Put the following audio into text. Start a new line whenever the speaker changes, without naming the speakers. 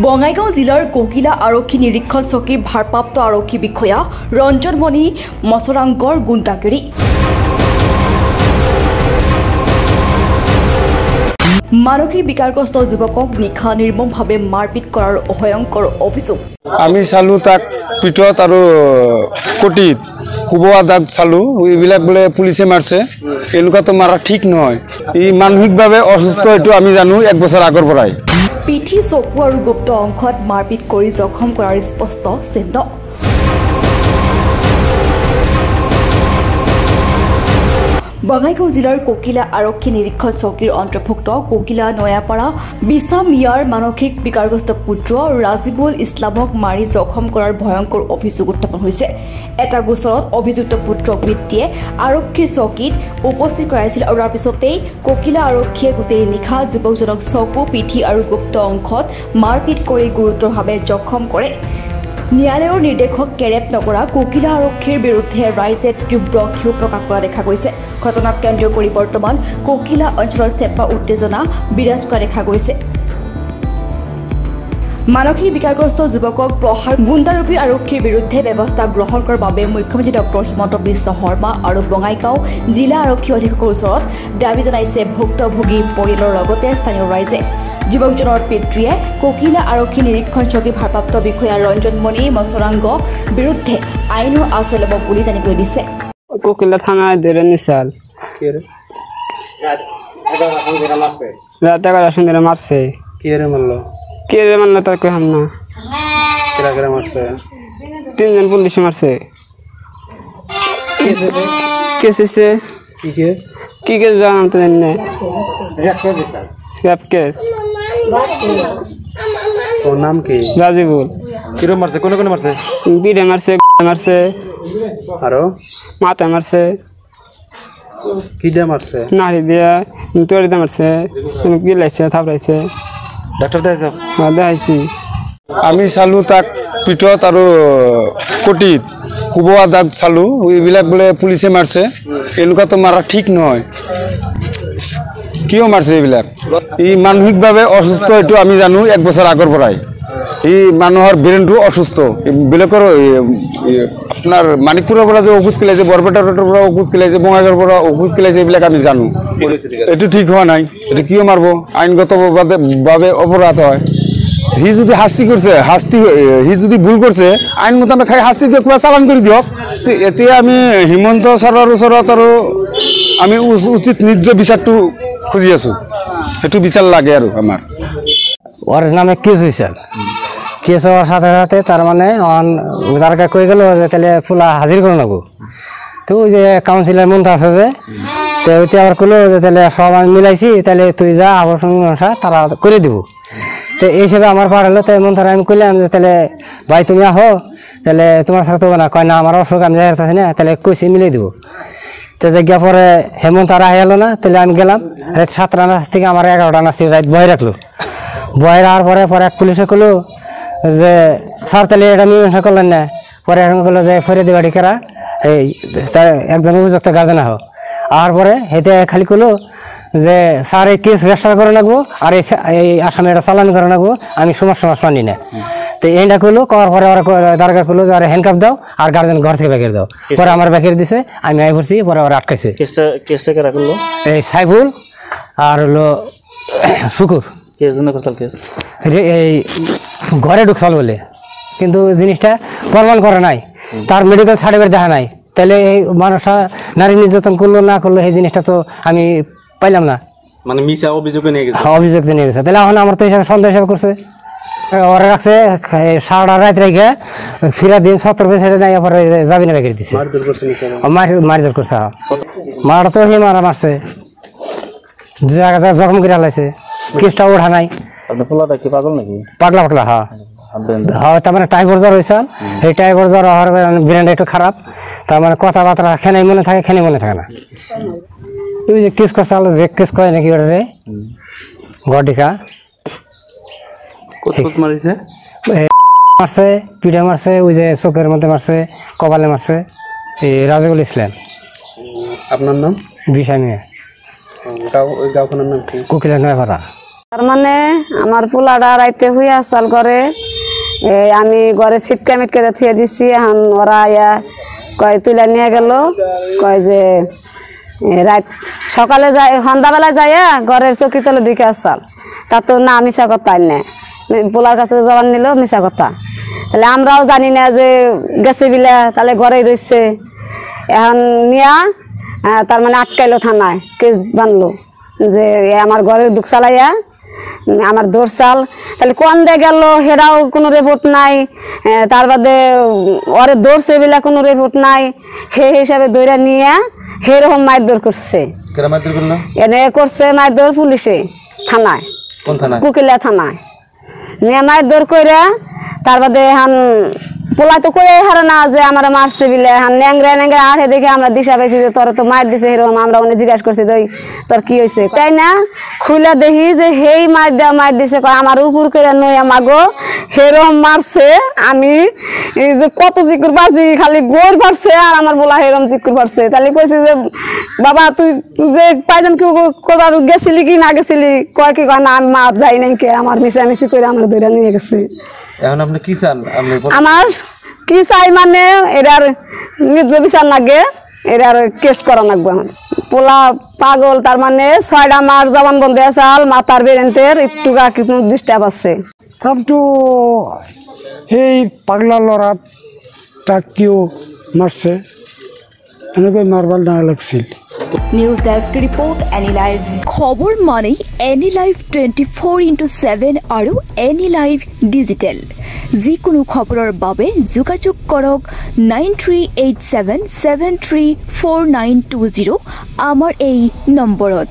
বঙাইগাঁও জিলাৰ কোকিলা আৰক্ষী নিৰীক্ষণ চকীৰ ভাৰপ্ৰাপ্ত আৰক্ষী বিষয়া ৰঞ্জন মণি মছৰাংগৰ গুণ্ডাগিৰি। মানসিক বিকাৰগ্ৰস্ত যুৱকক নিশা নিৰ্মমভাৱে মাৰপিট কৰাৰ ভয়ংকৰ অভিযোগ।
আমি চালো তাক পিঠত আৰু কটিত কুবোৱা দাগ চালো, এইবিলাক বোলে পুলিচে মাৰছে। এনেকুৱাতো মাৰা ঠিক নহয়, ই মানসিকভাৱে অসুস্থ, এইটো আমি জানো 1 বছৰ আগৰ পৰাই।
পিঠি চকু আৰু গুপ্ত অংশত মাৰপিট কৰি জখম কৰাৰ স্পষ্ট চিহ্ন। বঙাইগাঁও জিলাৰ কোকিলা আৰক্ষী নিৰীক্ষণ চকীৰ অন্তৰ্ভুক্ত কোকিলা নয়াপাৰা বিছামিয়াৰ মানসিক বিকাৰগ্ৰস্ত পুত্ৰ ৰাজিবুল ইছলামক মাৰি জখম কৰাৰ ভয়ংকৰ অভিযোগ উত্থাপন হৈছে। এটা গোচৰত অভিযুক্ত পুত্ৰক পিতৃয়ে আৰক্ষী চকীত উপস্থিত কৰাইছিল আৰু তাৰ পিছতেই কোকিলা আৰক্ষীয়ে গোটেই নিশা যুৱকজনক চকু, পিঠি আৰু গুপ্ত অংশত মাৰপিট কৰি গুৰুতৰভাৱে জখম কৰে। ন্যায়ালয়ৰ নিৰ্দেশক কেৰেপ নকৰা কোকিলা আৰক্ষীৰ বিৰুদ্ধে ৰাইজে তীব্ৰ ক্ষোভ প্ৰকাশ কৰা দেখা গৈছে। ঘটনাক কেন্দ্ৰ কৰি বৰ্তমান কোকিলা অঞ্চলত চেপা উত্তেজনা বিৰাজ কৰা দেখা গৈছে। মানসিক বিকাৰগ্ৰস্ত যুৱকক প্ৰহাৰ গুণ্ডাৰূপী আৰক্ষীৰ বিৰুদ্ধে ব্যৱস্থা গ্ৰহণ কৰাৰ বাবে মুখ্যমন্ত্ৰী ডক্টৰ হিমন্ত বিশ্ব শৰ্মা আৰু বঙাইগাঁও জিলা আৰক্ষী অধীক্ষকৰ ওচৰত দাবী জনাইছে ভুক্তভোগী পৰিয়ালৰ লগতে স্থানীয় ৰাইজে। যুৱকজনৰ পিতৃয়ে কোকিলা আৰক্ষী নিৰীক্ষণ চকীৰ ভাৰপ্ৰাপ্ত বিষয়া ৰঞ্জন মণি মছৰাংগৰ বিৰুদ্ধে আইনৰ আশ্ৰয় ল'ব বুলি জানিবলৈ দিছে।
কোকিলা থানায় ধরে নিশাল রাত 11টার সময় মারছে। কে রে মারলো তার কই হাম না। মারছে 3জন পুলিশ মারছে। কেস এসে কি কেস জানাম তো জানি না। Rape case.
তোর নাম কি?
রাজিবুল।
কিরম মারছে? কোনে কোনে মারছে?
পিঠে মারছে, মারছে
আরো
মাথা মারছে।
কি দিয়ে মারছে?
নাড়ি দিয়া তোড়ি দিয়ে মারছে, গিলাইছে, থাপড়াইছে।
ডাক্তার দেখাইছো?
হ্যাঁ দেখাইছি।
আমি চালো তাক পিঠত আৰু কটিত কুবোৱা দাগ চালো, এইবিলাক বোলে পুলিচে মাৰছে। এনেকুৱাতো মাৰা ঠিক নহয়, কিয় মাৰছে এইবিলাক? ই মানসিকভাৱে অসুস্থ, এইটো আমি জানো 1 বছৰ আগৰ পৰাই। ই মানুহৰ ব্ৰেইনটো অসুস্থ। বেলেগৰ আপোনাৰ মানিকপুৰৰ পৰা যে ঔষধ কিলাইছে, বৰপেটাৰ পৰা ঔষধ কিলাইছে, বঙাইগাঁৱৰ পৰা ঔষধ কিলাইছে, এইবিলাক আমি জানো। এইটো ঠিক হোৱা নাই, এইটো কিয় মাৰিব? আইনগতভাৱে অপৰাধ হয়। সি যদি শাস্তি কৰিছে, সি যদি ভুল কৰিছে, আইন মোতাবেক শাস্তি দিয়ক বা চালান কৰি দিয়ক। এতিয়া আমি হিমন্ত ছাৰৰ ওচৰত আৰু আমি উচিত নিজ বিচাৰটো খুজি আছো, সেইটো বিচাৰ লাগে আৰু আমাৰ।
ওর নামে কেস হয়েছে, কেস হওয়ার সাথে সাথে তার মানে তারকে কয়ে গেল যে তাহলে ফুলা হাজির করে নেবো। তো ওই যে কাউন্সিলর মন্ত্র আছে যে, তো ওইতে আবার করলো যে তাহলে সব আমি মিলাইছি, তাহলে তুই যা আবর্ষণ মীমাংসা তারা করে দিব। তো এই হিসেবে আমার পাঠালো, তাই মন্ত্র আমি করলাম যে তাহলে ভাই তুমি আহো, তাহলে তোমার সাথে তো না, কয় না আমার অসুখ আমি যাই না, তাহলে কইছি মিলিয়ে দিব। তো জায়গা পরে হেমন্ত আর আলো না, তাহলে আমি গেলাম। রাত 7টা নাচ থেকে আমার 11টা নাচ থেকে রাত বয়ে রাখলো। বয়ে রাখার পরে এক পুলিশে কলো যে স্যার তাহলে এটা মীমাংসা করলেন না। পরে এখন করলো যে ফরিয়াদি বাড়ি কেরা এই একজন অভিযুক্ত গার্জেন আহ। আর পরে হেতে খালি করলো যে স্যার এই কেস রেজিস্টার করে রাখবো, আর এই আসামি এটা চালান করে রাখবো, আমি সমাজ পানি না। তো এইটা করলো, করার পরে ওরা দারগা করলো যে আরে হ্যান্ডকাপ দাও আর গার্জেন ঘর থেকে ব্যাগের দাও। পরে আমার ব্যাগের দিছে, আমি আই ভরছি, পরে ওরা আটকাইছে।
কেসটা কারা করলো?
এই সাইফুল আর হলো শুকুর। এই ঘরে ঢুকছাল বলে, কিন্তু জিনিসটা প্রমাণ করে নাই, তার মেডিকেল সার্টিফিকেট দেখা নাই। তাহলে এই মানুষটা নারী নির্যাতন করলো না করলো, এই জিনিসটা তো আমি পাইলাম না।
মানে মিছা অভিযোগ নিয়ে গেছে।
অভিযোগ নিয়ে গেছে, তাহলে এখন আমার তো হিসাবে সন্দেহ হিসাবে করছে। ওরা রাখছে সারাটা রাত রেখে ফিরা দিন 70 পেছনে নাই, পরে যাবি না ব্যাগের দিচ্ছে, মারধর করছে। মারা তো হি মারা মারছে, জায়গা জায়গা জখম করে হালাইছে, কেসটা ওঠা নাই।
পাগল নাকি?
পাগলা পাগলা, হ্যাঁ হ্যাঁ। তার মানে টাইফয়েড জ্বর হয়েছে, এই টাইফয়েড জ্বর হওয়ার ব্রেনটা একটু খারাপ। তার মানে কথাবার্তা খেনে মনে থাকে, খেনে মনে থাকে না। ওই যে কেস করছে, কেস করে নাকি ওটা রে গডিকা মারছে, পিঠে মারছে, ওই যে চোখের মধ্যে মারছে, কপালে মারছে। এই রাজিবুল ইসলাম।
আপনার নাম?
বিশামিয়া।
গাঁওখানার নাম কি?
কোকিলা নয়াপাড়া।
তার মানে আমার পোলাটা রাইতে হইয়া আসাল করে আমি ঘরে ছিটকা মিটকে থুয়ে দিছি এখন ওরা আয়া কয় তুলে নিয়ে গেল কয় যে রাত সকালে যায় সন্ধ্যাবেলায় যাইয়া ঘরের চৌকি তলে ঢুকে আসাল তা তো না মিশা কথা নেই পোলার কাছে জবান নিল মিশা কথা তাহলে আমরাও জানি না যে গেছে বিলা তাহলে ঘরেই রয়েছে এখন নিয়া তার মানে আটকাইলো থানায় কেস বানলো যে আমার ঘরে দুঃখ চালাইয়া আমার দৌড় চাল তাহলে কোন দিয়ে গেল হেরাও কোনো রিপোর্ট নাই তার বাদে ওরে দৌড়ছে বিলা কোনো রিপোর্ট নাই সেই হিসাবে দৌড়া নিয়ে সেরকম মায়ের দৌড় করছে এনে করছে মায়ের দৌড় পুলিশে থানায় কুকিলা থানায় নিয়ে মায়ের দৌড় করে তার বাদে এখন পোলা তো কই হারে না যে আমরা মারছে বিলে এখন ন্যাংরা ন্যাংরা আড়ে দেখে আমরা দিশা পাইছি যে তোরা তো মার দিছে এরকম আমরা অনেক জিজ্ঞাসা করছি তোর কি হয়েছে তাই না খুলে দেখি যে হেই মার দিছে আমার উপর করে নয়া মাগো সেরকম মারছে আমি এই যে কত চিকুর পারছি খালি গোর পারছে আর আমার বলা সেরকম চিকুর পারছে তাহলে কইছি যে বাবা তুই যে পাইজাম কি করবার গেছিলি কি না গেছিলি কয় কি কয় না আমি মা যাই নাই কে আমার মিশামিশি করে আমার ধরে নিয়ে গেছে
এখন আপনি কি চান
আমার কি চাই মানে এটার নিজ বিচার লাগে এটার কেস করা লাগবে পোলা পাগল তার মানে 6টা মাস জবান বন্ধ আসাল মাথার বেরেন্টের একটু কিছু ডিস্টার্ব আছে
তো এই পাগলা লড়া তাক কেউ মারছে এনেকৈ মারবার না লাগছিল
news desk report any live খবর মানে এনি লাইভ 24/7 আৰু এনি লাইভ ডিজিটেল যিকোনো খবৰৰ বাবে যোগাযোগ কৰক 9387734920 আমাৰ এই নম্বৰত।